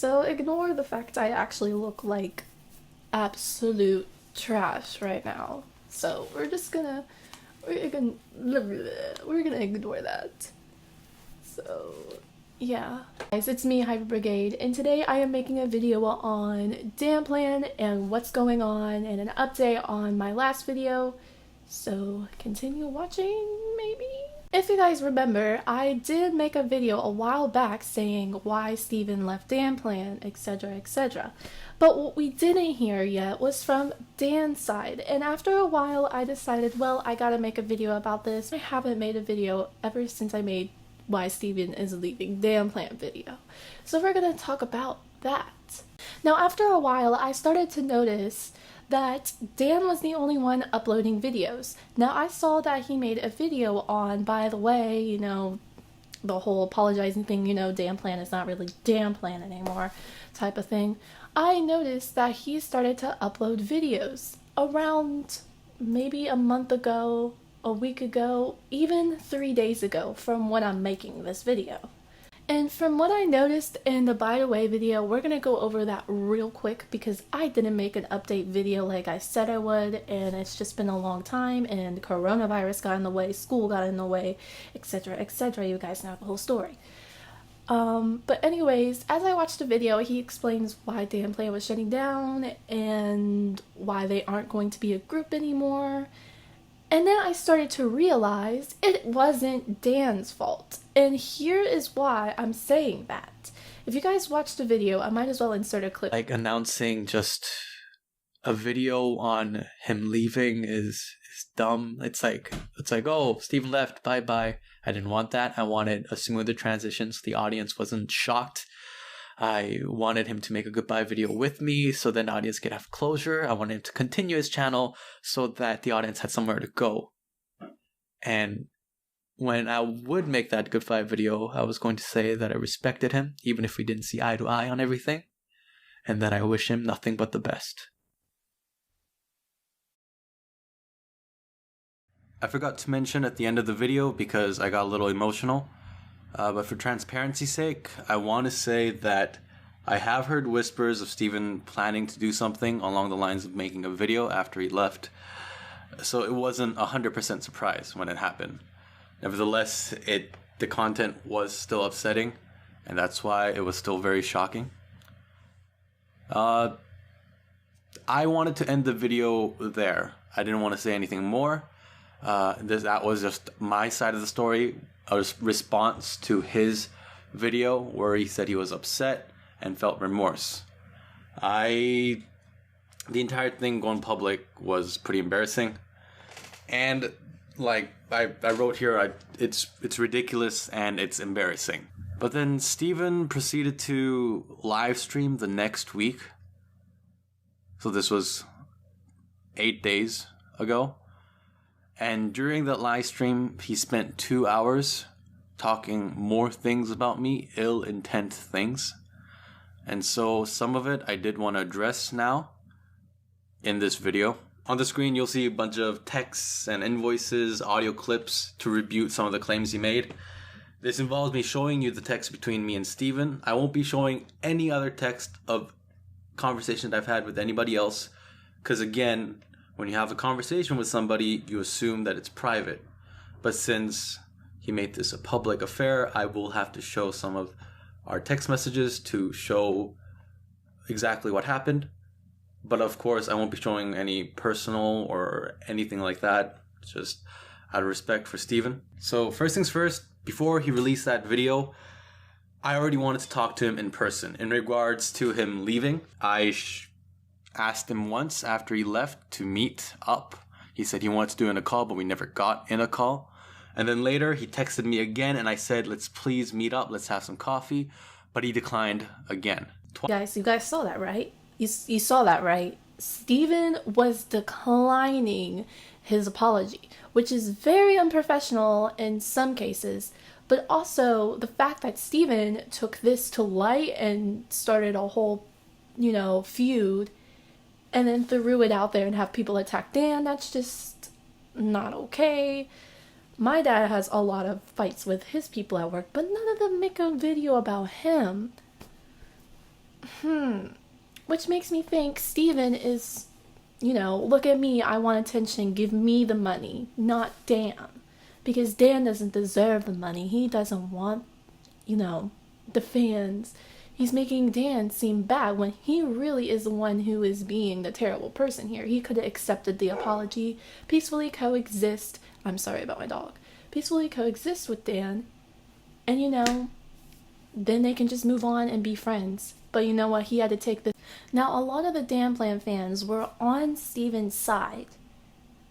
so ignore the fact I actually look like absolute trash right now. So we're gonna ignore that. So yeah. Guys, it's me, Hyper.Brigade, and today I am making a video on Danplan and what's going on and an update on my last video. So continue watching, maybe? If you guys remember, I did make a video a while back saying why Steven left Danplan, etc, etc. But what we didn't hear yet was from Dan's side, and after a while I decided, well, I gotta make a video about this. I haven't made a video ever since I made why Steven is leaving Danplan video. So we're gonna talk about that. Now after a while I started to notice that Dan was the only one uploading videos. Now I saw that he made a video on, by the way, you know, the whole apologizing thing, you know, Danplan is not really Danplan anymore type of thing. I noticed that he started to upload videos around maybe a month ago, a week ago, even 3 days ago from when I'm making this video. And from what I noticed in the by the way video, we're gonna go over that real quick because I didn't make an update video like I said I would, and it's just been a long time and coronavirus got in the way, school got in the way, etc, etc. You guys know the whole story. But anyways, as I watched the video, he explains why Danplan was shutting down and why they aren't going to be a group anymore. And then I started to realize it wasn't Dan's fault. And here is why I'm saying that. If you guys watched the video, I might as well insert a clip. Like announcing just a video on him leaving is dumb. It's like, oh, Steven left, bye-bye. I didn't want that. I wanted a smoother transition so the audience wasn't shocked. I wanted him to make a goodbye video with me so then the audience could have closure. I wanted him to continue his channel so that the audience had somewhere to go. And when I would make that goodbye video, I was going to say that I respected him, even if we didn't see eye to eye on everything, and that I wish him nothing but the best. I forgot to mention at the end of the video because I got a little emotional. But for transparency's sake, I want to say that I have heard whispers of Steven planning to do something along the lines of making a video after he left. So it wasn't 100% surprise when it happened. Nevertheless, the content was still upsetting, and that's why it was still very shocking. I wanted to end the video there. I didn't want to say anything more. That was just my side of the story. A response to his video where he said he was upset and felt remorse. The entire thing going public was pretty embarrassing, and like I wrote here, it's ridiculous and it's embarrassing. But then Steven proceeded to live stream the next week. So this was 8 days ago. And during that live stream, he spent 2 hours talking more things about me, ill intent things. And so some of it I did want to address now in this video. On the screen, you'll see a bunch of texts and invoices, audio clips to rebut some of the claims he made. This involves me showing you the text between me and Steven. I won't be showing any other text of conversations I've had with anybody else, because again, when you have a conversation with somebody, you assume that it's private. But since he made this a public affair, I will have to show some of our text messages to show exactly what happened. But of course, I won't be showing any personal or anything like that, just out of respect for Steven. So first things first, before he released that video, I already wanted to talk to him in person. In regards to him leaving, I asked him once after he left to meet up. He said he wanted to do in a call, but we never got in a call. And then later he texted me again and I said, let's please meet up, let's have some coffee. But he declined again. Guys, you guys saw that, right? You saw that, right? Steven was declining his apology, which is very unprofessional in some cases. But also the fact that Steven took this to light and started a whole, feud, and then threw it out there and have people attack Dan, that's just not okay. My dad has a lot of fights with his people at work, but none of them make a video about him. Which makes me think Steven is, you know, look at me, I want attention, give me the money, not Dan. Because Dan doesn't deserve the money. He doesn't want, you know, the fans. He's making Dan seem bad when he really is the one who is being the terrible person here. He could have accepted the apology, peacefully coexist. I'm sorry about my dog. Peacefully coexist with Dan. And, you know, then they can just move on and be friends. But you know what? He had to take this. Now, a lot of the Danplan fans were on Steven's side,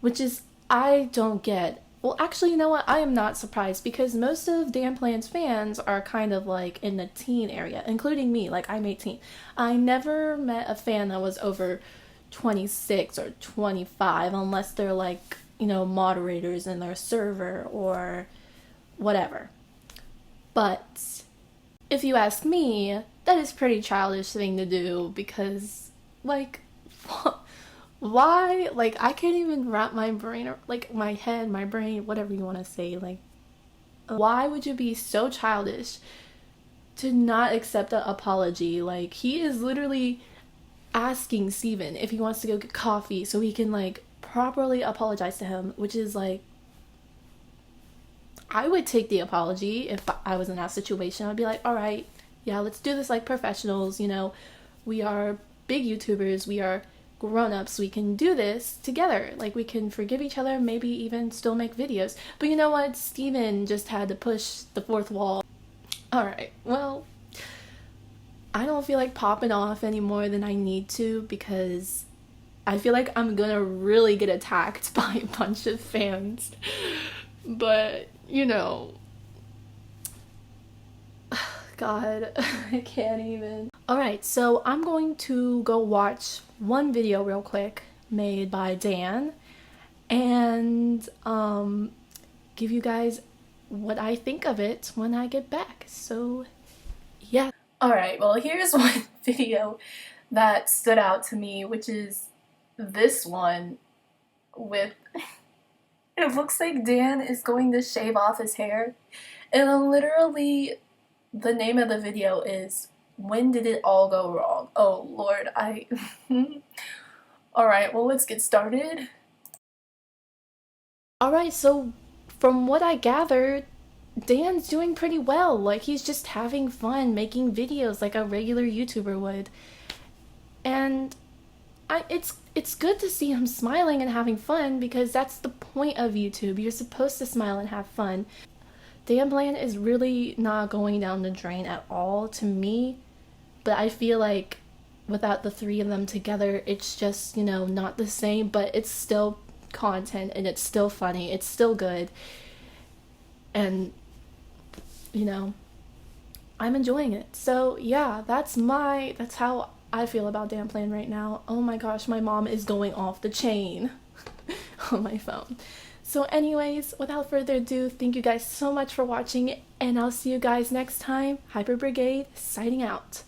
which is, I don't get. Well, actually, you know what? I am not surprised because most of Danplan's fans are kind of like in the teen area, including me. Like, I'm 18. I never met a fan that was over 26 or 25 unless they're like, you know, moderators in their server or whatever. But if you ask me, that is pretty childish thing to do because, like, why? Like, I can't even wrap my brain, or like my head, my brain, whatever you want to say. Like, why would you be so childish to not accept an apology? Like, he is literally asking Steven if he wants to go get coffee so he can, like, properly apologize to him, which is like, I would take the apology if I was in that situation. I'd be like, all right, yeah, let's do this like professionals, you know, we are big YouTubers, we are grown-ups, we can do this together, like we can forgive each other, maybe even still make videos. But you know what, Steven just had to push the fourth wall. Alright, well, I don't feel like popping off any more than I need to because I feel like I'm gonna really get attacked by a bunch of fans. But, you know, God, I can't even. Alright, so I'm going to go watch one video real quick made by Dan and give you guys what I think of it when I get back. So, yeah. Alright, well, here's one video that stood out to me, which is this one with... It looks like Dan is going to shave off his hair, and literally the name of the video is When Did It All Go Wrong? Oh Lord, Alright, well, let's get started. Alright, so from what I gathered, Dan's doing pretty well. Like, he's just having fun making videos like a regular YouTuber would. And it's good to see him smiling and having fun because that's the point of YouTube. You're supposed to smile and have fun. Danplan is really not going down the drain at all to me, but I feel like without the three of them together, it's just, you know, not the same, but it's still content and it's still funny, it's still good, and, you know, I'm enjoying it. So yeah, that's how I feel about Danplan right now. Oh my gosh, my mom is going off the chain on my phone. So anyways, without further ado, thank you guys so much for watching, and I'll see you guys next time. Hyper.Brigade signing out.